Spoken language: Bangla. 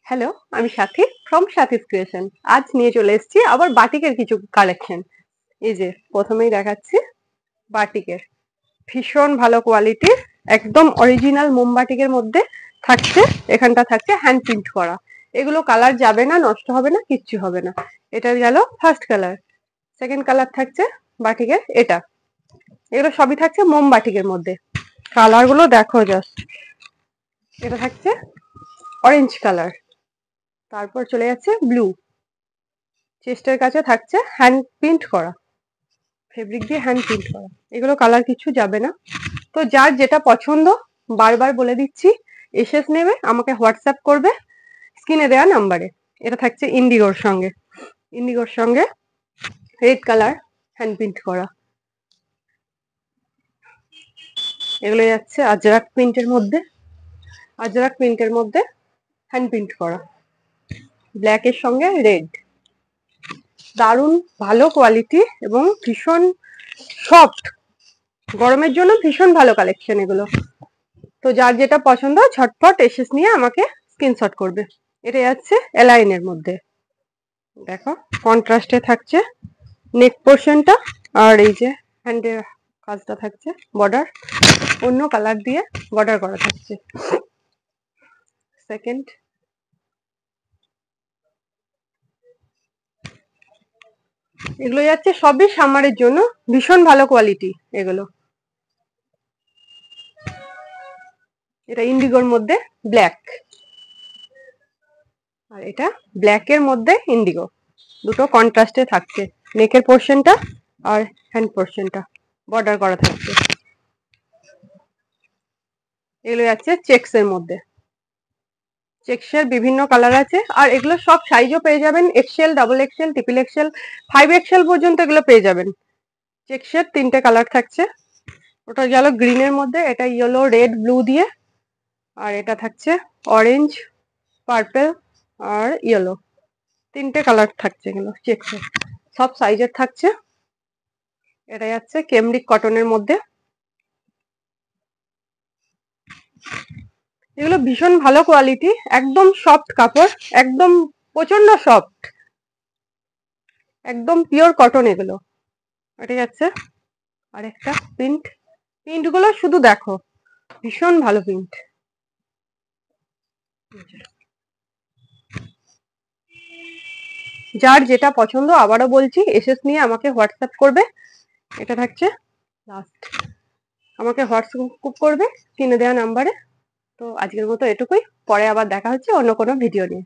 হ্যালো, আমি সাথী ফ্রম সাথীস ক্রিয়েশন। আজ নিয়ে চলে এসেছি আবার বাটিকের কিছু কালেকশন। এই যে প্রথমেই দেখাচ্ছি বাটিকের ভীষণ ভালো কোয়ালিটির একদম অরিজিনাল মোমবাটিকের মধ্যে থাকছে। এখানটা থাকছে হ্যান্ড প্রিন্ট করা। এগুলো কালার যাবে না, নষ্ট হবে না, কিচ্ছু হবে না। এটা গেল ফার্স্ট কালার। সেকেন্ড কালার থাকছে বাটিকের এটা। এগুলো সবই থাকছে মোমবাটিকের মধ্যে। কালার গুলো দেখো জাস্ট। এটা থাকছে অরেঞ্জ কালার। তারপর চলে যাচ্ছে ব্লু। চেস্টের কাছে থাকছে হ্যান্ড প্রিন্ট করা, ফেব্রিক দিয়ে হ্যান্ড প্রিন্ট করা। এগুলো কালার কিছু যাবে না। তো যার যেটা পছন্দ বারবার বলে দিচ্ছি, এসে নেবে, আমাকে হোয়াটসঅ্যাপ করবে স্ক্রিনে দেওয়া নাম্বারে। এটা থাকছে ইন্ডিগোর সঙ্গে রেড কালার হ্যান্ড প্রিন্ট করা। এগুলো যাচ্ছে আজরাক প্রিন্টের মধ্যে হ্যান্ড প্রিন্ট করা, ব্ল্যাক এর সঙ্গে রেড। দারুণ ভালো কোয়ালিটি এবং ভীষণ সফট, গরমের জন্য ভীষণ ভালো কালেকশন এগুলো। তো যার যেটা পছন্দ ঝটপট এসে নিয়ে আমাকে স্ক্রিনশট করবে। এটা যাচ্ছে এলাইনের মধ্যে, দেখো কন্ট্রাস্টে থাকছে নেক পোর্শনটা, আর এই যে হ্যান্ডের কাজটা থাকছে বর্ডার, অন্য কালার দিয়ে বর্ডার করা থাকছে। সেকেন্ড এগুলো যাচ্ছে সবই সামারের জন্য, ভীষণ ভালো কোয়ালিটি এগুলো। এটা ইন্ডিগোর মধ্যে ব্ল্যাক, আর এটা ব্ল্যাকের মধ্যে ইন্ডিগো, দুটো কন্ট্রাস্টে থাকছে। নেকের পোর্শনটা আর হ্যান্ড পোর্শনটা বর্ডার করা থাকছে। এগুলো যাচ্ছে চেক্স এর মধ্যে। চেক্সের বিভিন্ন কালার আছে, আর এগুলো সব সাইজও পেয়ে যাবেন, XL, double XL, triple XL, 5 XL পর্যন্ত এগুলো পেয়ে যাবেন। চেক্সের 3টে কালার থাকছে। ওটা গেল গ্রিনের মধ্যে, এটা ইয়েলো, রেড, ব্লু দিয়ে, আর এটা থাকছে অরেঞ্জ, পার্পল আর ইয়েলো। 3টে কালার থাকছে এগুলো চেক্সের, সব সাইজের থাকছে। এটা যাচ্ছে কেমব্রিক কটনের মধ্যে। এগুলো ভীষণ ভালো কোয়ালিটি, একদম সফট কাপড়, একদম প্রচন্ড সফট, একদম পিওর কটন এগুলো। এটা যাচ্ছে আরেকটা প্রিন্ট গুলো শুধু দেখো, ভীষণ ভালো প্রিন্ট। যার যেটা পছন্দ আবারও বলছি এসে নিয়ে আমাকে হোয়াটসঅ্যাপ করবে। এটা থাকছে লাস্ট, আমাকে হোয়াটসঅ্যাপ করবে স্ক্রিনে দেওয়া নাম্বারে। তো আজকের মতো এটুকুই, পরে আবার দেখা হচ্ছে অন্য কোনো ভিডিও নিয়ে।